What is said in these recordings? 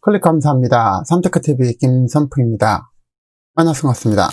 클릭 감사합니다. 삼테크TV 김선풍입니다. 만나서 반갑습니다.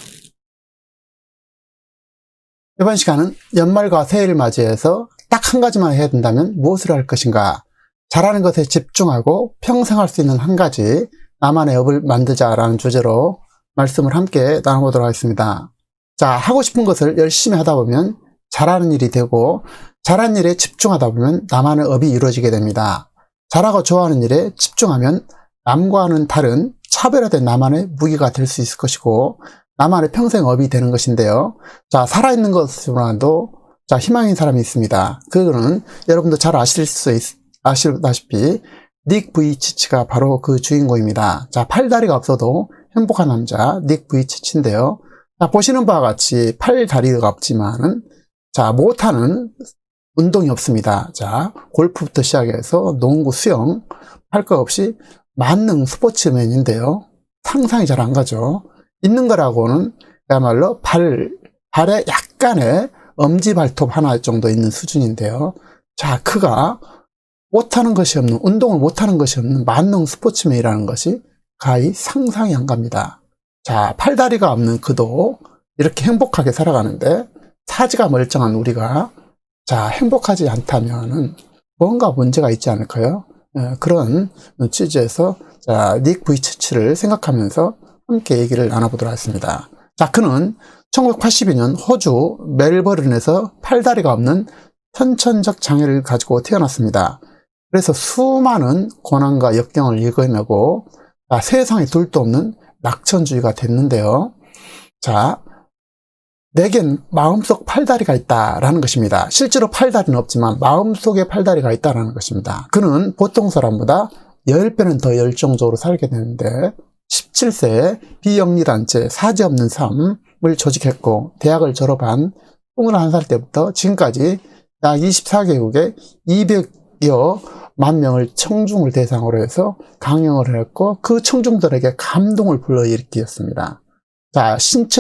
이번 시간은 연말과 새해를 맞이해서 딱 한 가지만 해야 된다면 무엇을 할 것인가? 잘하는 것에 집중하고 평생 할 수 있는 한 가지 나만의 업을 만들자라는 주제로 말씀을 함께 나눠보도록 하겠습니다. 자, 하고 싶은 것을 열심히 하다 보면 잘하는 일이 되고, 잘하는 일에 집중하다 보면 나만의 업이 이루어지게 됩니다. 잘하고 좋아하는 일에 집중하면 남과는 다른 차별화된 나만의 무기가 될 수 있을 것이고, 나만의 평생 업이 되는 것인데요. 자, 살아있는 것으로라도 희망인 사람이 있습니다. 그거는 여러분도 잘 아시다시피 닉 부이치치가 바로 그 주인공입니다. 자, 팔다리가 없어도 행복한 남자 닉 부이치치인데요. 자, 보시는 바와 같이 팔다리가 없지만은 못하는 운동이 없습니다. 자, 골프부터 시작해서 농구, 수영 할 것 없이 만능 스포츠맨인데요. 상상이 잘 안 가죠. 있는 거라고는 그야말로 발에 약간의 엄지발톱 하나 정도 있는 수준인데요. 자, 그가 못하는 것이 없는, 운동을 못하는 것이 없는 만능 스포츠맨이라는 것이 가히 상상이 안 갑니다. 자, 팔다리가 없는 그도 이렇게 행복하게 살아가는데, 사지가 멀쩡한 우리가 행복하지 않다면은 뭔가 문제가 있지 않을까요? 그런 취지에서 닉 부이치치를 생각하면서 함께 얘기를 나눠보도록 하겠습니다. 자, 그는 1982년 호주 멜버른에서 팔다리가 없는 선천적 장애를 가지고 태어났습니다. 그래서 수많은 고난과 역경을 일궈내고 세상에 둘도 없는 낙천주의가 됐는데요. 자, 내겐 마음속 팔다리가 있다라는 것입니다. 실제로 팔다리는 없지만 마음속에 팔다리가 있다라는 것입니다. 그는 보통 사람보다 10배는 더 열정적으로 살게 되는데, 17세에 비영리단체 사지 없는 삶을 조직했고, 대학을 졸업한 21살 때부터 지금까지 약 24개국에 200여 만 명을 청중을 대상으로 해서 강연을 했고, 그 청중들에게 감동을 불러일으켰습니다. 자,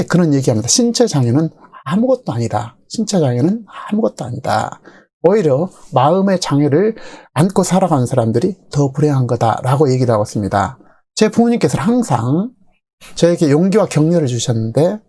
그는 얘기합니다. 신체 장애는 아무것도 아니다. 신체 장애는 아무것도 아니다. 오히려 마음의 장애를 안고 살아가는 사람들이 더 불행한 거다라고 얘기를 하고 있습니다. 제 부모님께서는 항상 저에게 용기와 격려를 주셨는데,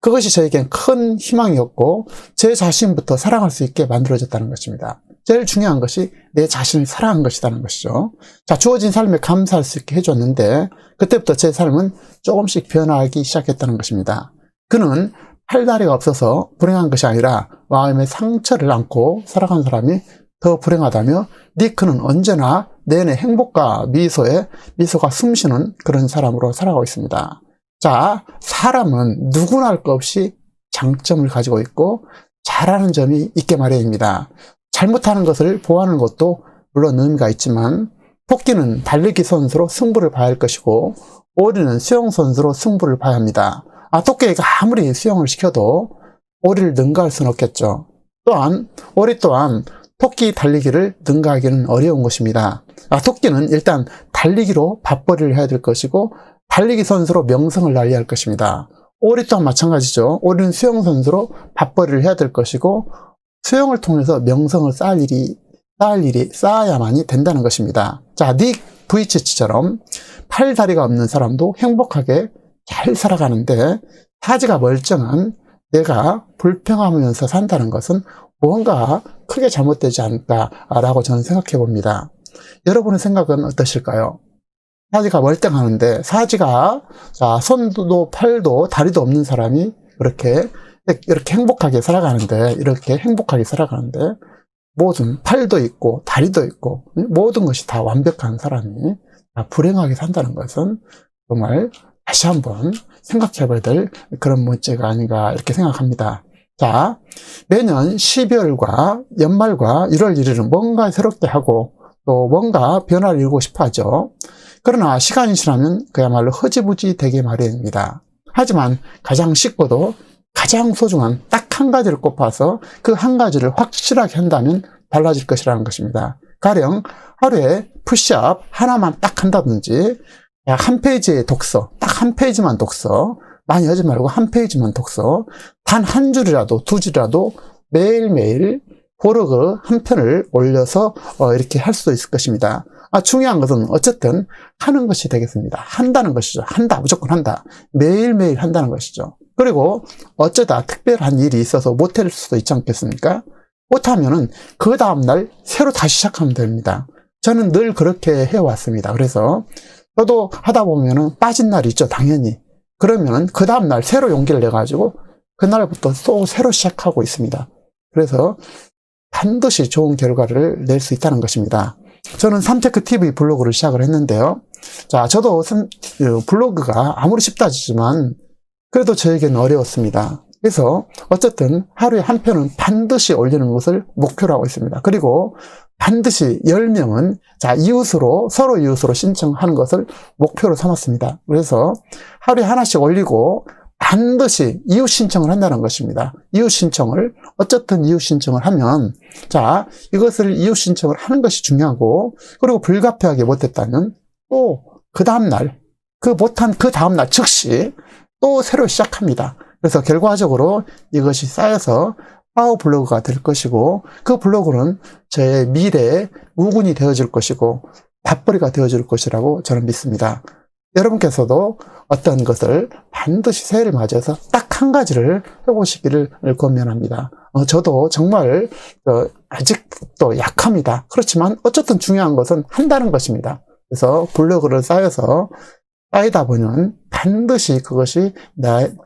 그것이 저에겐 큰 희망이었고, 제 자신부터 사랑할 수 있게 만들어졌다는 것입니다. 제일 중요한 것이 내 자신을 사랑한 것이라는 것이죠. 자, 주어진 삶에 감사할 수 있게 해줬는데, 그때부터 제 삶은 조금씩 변화하기 시작했다는 것입니다. 그는 팔다리가 없어서 불행한 것이 아니라 마음의 상처를 안고 살아간 사람이 더 불행하다며, 니크는 언제나 내내 행복과 미소가 숨쉬는 그런 사람으로 살아가고 있습니다. 자, 사람은 누구나 할 것 없이 장점을 가지고 있고 잘하는 점이 있게 마련입니다. 잘못하는 것을 보호하는 것도 물론 의미가 있지만, 토끼는 달리기 선수로 승부를 봐야 할 것이고, 오리는 수영 선수로 승부를 봐야 합니다. 토끼가 아무리 수영을 시켜도 오리를 능가할 수는 없겠죠. 또한 오리 또한 토끼 달리기를 능가하기는 어려운 것입니다. 토끼는 일단 달리기로 밥벌이를 해야 될 것이고, 달리기 선수로 명성을 날려야 할 것입니다. 오리 또한 마찬가지죠. 오리는 수영 선수로 밥벌이를 해야 될 것이고, 수영을 통해서 명성을 쌓아야만이 된다는 것입니다. 자, 닉 부이치치처럼 팔다리가 없는 사람도 행복하게 잘 살아가는데, 사지가 멀쩡한 내가 불평하면서 산다는 것은 뭔가 크게 잘못되지 않을까라고 저는 생각해 봅니다. 여러분의 생각은 어떠실까요? 사지가 멀쩡하는데, 손도 팔도 다리도 없는 사람이 이렇게 행복하게 살아가는데, 모든 팔도 있고 다리도 있고 모든 것이 다 완벽한 사람이 불행하게 산다는 것은 정말 다시 한번 생각해 봐야 될 그런 문제가 아닌가 이렇게 생각합니다. 자, 매년 12월과 연말과 1월 1일은 뭔가 새롭게 하고 또 뭔가 변화를 이루고 싶어 하죠. 그러나 시간이 지나면 그야말로 흐지부지 되게 마련입니다. 하지만 가장 쉽고도 가장 소중한 딱 한 가지를 꼽아서 그 한 가지를 확실하게 한다면 달라질 것이라는 것입니다. 가령 하루에 푸시업 하나만 딱 한다든지, 한 페이지의 독서, 딱 한 페이지만 독서, 많이 하지 말고 한 페이지만 독서, 단 한 줄이라도 두 줄이라도 매일매일 블로그 한 편을 올려서 이렇게 할 수도 있을 것입니다. 중요한 것은 어쨌든 하는 것이 되겠습니다. 한다는 것이죠. 한다, 무조건 한다. 매일매일 한다는 것이죠. 그리고 어쩌다 특별한 일이 있어서 못할 수도 있지 않겠습니까? 못하면은 그 다음날 새로 다시 시작하면 됩니다. 저는 늘 그렇게 해왔습니다. 그래서 저도 하다 보면은 빠진 날이 있죠, 당연히. 그러면은 그 다음날 새로 용기를 내가지고 그날부터 또 새로 시작하고 있습니다. 그래서 반드시 좋은 결과를 낼 수 있다는 것입니다. 저는 삼테크TV 블로그를 시작을 했는데요. 자, 저도 블로그가 아무리 쉽다 하지만 그래도 저에게는 어려웠습니다. 그래서 어쨌든 하루에 한 편은 반드시 올리는 것을 목표로 하고 있습니다. 그리고 반드시 10명은 서로 이웃으로 신청하는 것을 목표로 삼았습니다. 그래서 하루에 하나씩 올리고 반드시 이웃 신청을 한다는 것입니다. 어쨌든 이웃 신청을 하면, 이것을 이웃 신청을 하는 것이 중요하고, 그리고 불가피하게 못했다면, 또, 그 다음날 즉시 또 새로 시작합니다. 그래서 결과적으로 이것이 쌓여서 파워블로그가 될 것이고, 그 블로그는 저의 미래의 우군이 되어줄 것이고, 밥벌이가 되어줄 것이라고 저는 믿습니다. 여러분께서도 어떤 것을 반드시 새해를 맞이해서 딱 한 가지를 해보시기를 권면합니다. 저도 정말 아직도 약합니다. 그렇지만 어쨌든 중요한 것은 한다는 것입니다. 그래서 블로그를 쌓이다 보면 반드시 그것이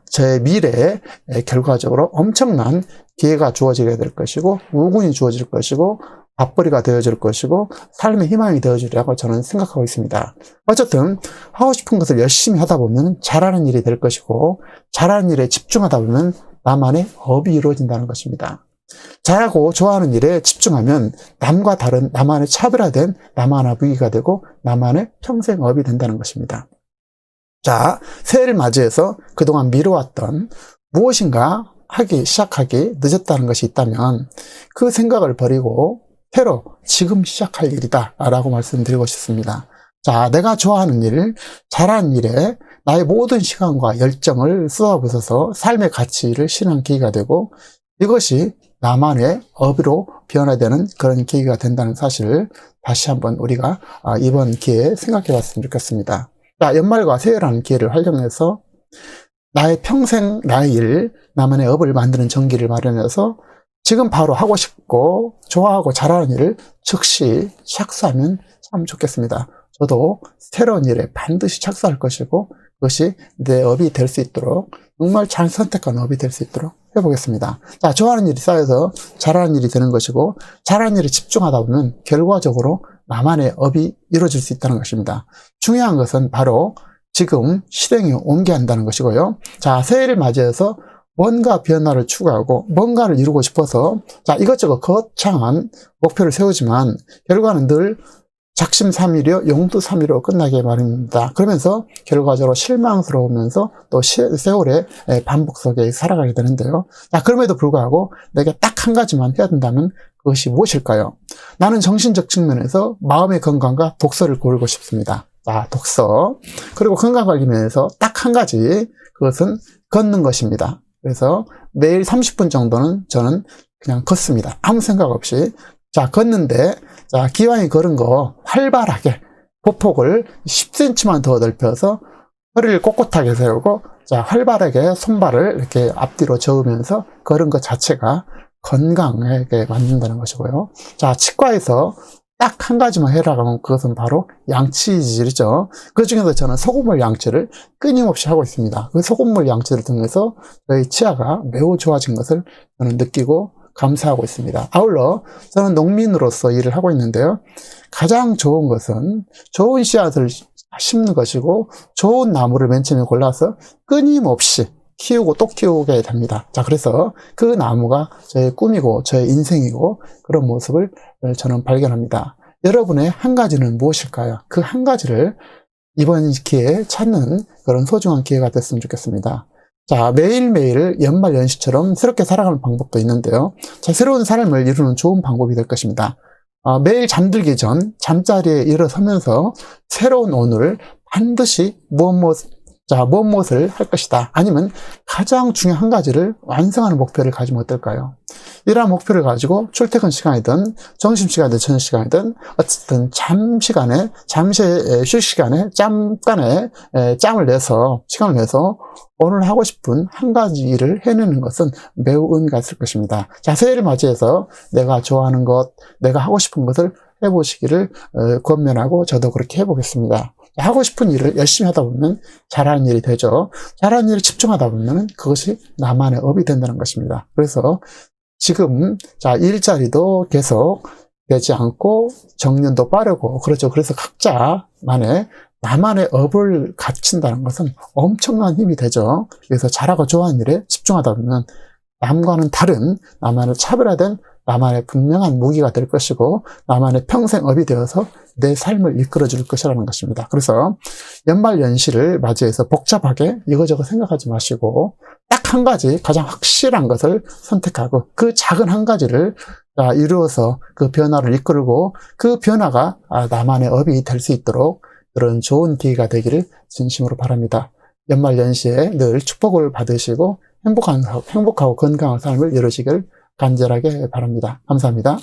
제 미래에 결과적으로 엄청난 기회가 주어지게 될 것이고, 우군이 주어질 것이고, 밥벌이가 되어질 것이고, 삶의 희망이 되어지리라고 저는 생각하고 있습니다. 어쨌든 하고 싶은 것을 열심히 하다 보면 잘하는 일이 될 것이고, 잘하는 일에 집중하다 보면 나만의 업이 이루어진다는 것입니다. 잘하고 좋아하는 일에 집중하면 남과 다른 나만의 차별화된 나만의 무기가 되고 나만의 평생 업이 된다는 것입니다. 새해를 맞이해서 그동안 미뤄왔던 무엇인가 시작하기 늦었다는 것이 있다면 그 생각을 버리고 새로 지금 시작할 일이다 라고 말씀드리고 싶습니다. 내가 좋아하는 일, 잘하는 일에 나의 모든 시간과 열정을 쏟아부어서 삶의 가치를 실현하는 계기가 되고, 이것이 나만의 업으로 변화되는 그런 계기가 된다는 사실을 다시 한번 우리가 이번 기회에 생각해 봤으면 좋겠습니다. 연말과 새해라는 기회를 활용해서 나의 평생, 나의 일, 나만의 업을 만드는 전기를 마련해서 지금 바로 하고 싶고 좋아하고 잘하는 일을 즉시 착수하면 참 좋겠습니다. 저도 새로운 일에 반드시 착수할 것이고 그것이 내 업이 될 수 있도록, 정말 잘 선택한 업이 될 수 있도록 해보겠습니다. 좋아하는 일이 쌓여서 잘하는 일이 되는 것이고, 잘하는 일에 집중하다 보면 결과적으로 나만의 업이 이루어질 수 있다는 것입니다. 중요한 것은 바로 지금 실행에 옮겨야 한다는 것이고요. 새해를 맞이해서 뭔가 변화를 추구하고 뭔가를 이루고 싶어서 이것저것 거창한 목표를 세우지만 결과는 늘 작심삼일이요 용두삼일로 끝나게 마련입니다. 그러면서 결과적으로 실망스러우면서 또 세월의 반복 속에 살아가게 되는데요. 그럼에도 불구하고 내가 딱 한 가지만 해야 된다면 그것이 무엇일까요? 나는 정신적 측면에서 마음의 건강과 독서를 고르고 싶습니다. 독서. 그리고 건강관리 면에서 딱 한 가지, 그것은 걷는 것입니다. 그래서 매일 30분 정도는 저는 그냥 걷습니다. 아무 생각 없이. 걷는데, 기왕에 걸은 거 활발하게 보폭을 10cm만 더 넓혀서 허리를 꼿꼿하게 세우고, 활발하게 손발을 이렇게 앞뒤로 저으면서 걸은 것 자체가 건강하게 만든다는 것이고요. 치과에서 딱 한 가지만 해라고 하면 그것은 바로 양치질이죠. 그 중에서 저는 소금물 양치를 끊임없이 하고 있습니다. 그 소금물 양치를 통해서 저희 치아가 매우 좋아진 것을 저는 느끼고 감사하고 있습니다. 아울러 저는 농민으로서 일을 하고 있는데요. 가장 좋은 것은 좋은 씨앗을 심는 것이고, 좋은 나무를 맨 처음에 골라서 끊임없이 키우고 또 키우게 됩니다. 그래서 그 나무가 저의 꿈이고 저의 인생이고 그런 모습을 저는 발견합니다. 여러분의 한 가지는 무엇일까요? 그 한 가지를 이번 기회에 찾는 그런 소중한 기회가 됐으면 좋겠습니다. 매일매일 연말연시처럼 새롭게 살아가는 방법도 있는데요. 새로운 삶을 이루는 좋은 방법이 될 것입니다. 매일 잠들기 전 잠자리에 일어서면서 새로운 오늘을 반드시 무엇 자, 무엇을 할 것이다. 아니면 가장 중요한 한 가지를 완성하는 목표를 가지면 어떨까요? 이러한 목표를 가지고 출퇴근 시간이든 점심시간이든 저녁시간이든 어쨌든 잠시의 휴식 시간에 잠깐의 짬을 내서 시간을 내서 오늘 하고 싶은 한 가지 일을 해내는 것은 매우 의미가 있을 것입니다. 자, 새해를 맞이해서 내가 좋아하는 것, 내가 하고 싶은 것을 해보시기를 권면하고 저도 그렇게 해보겠습니다. 하고 싶은 일을 열심히 하다 보면 잘하는 일이 되죠. 잘하는 일에 집중하다 보면 그것이 나만의 업이 된다는 것입니다. 그래서 지금 자, 일자리도 계속 되지 않고 정년도 빠르고 그렇죠. 그래서 각자만의 나만의 업을 갖춘다는 것은 엄청난 힘이 되죠. 그래서 잘하고 좋아하는 일에 집중하다 보면 남과는 다른 나만의 차별화된 나만의 분명한 무기가 될 것이고 나만의 평생 업이 되어서 내 삶을 이끌어 줄 것이라는 것입니다. 그래서 연말연시를 맞이해서 복잡하게 이거저거 생각하지 마시고 딱 한 가지 가장 확실한 것을 선택하고 그 작은 한 가지를 이루어서 그 변화를 이끌고 그 변화가 나만의 업이 될 수 있도록 그런 좋은 기회가 되기를 진심으로 바랍니다. 연말연시에 늘 축복을 받으시고 행복하고 건강한 삶을 이루시길 간절하게 바랍니다. 감사합니다.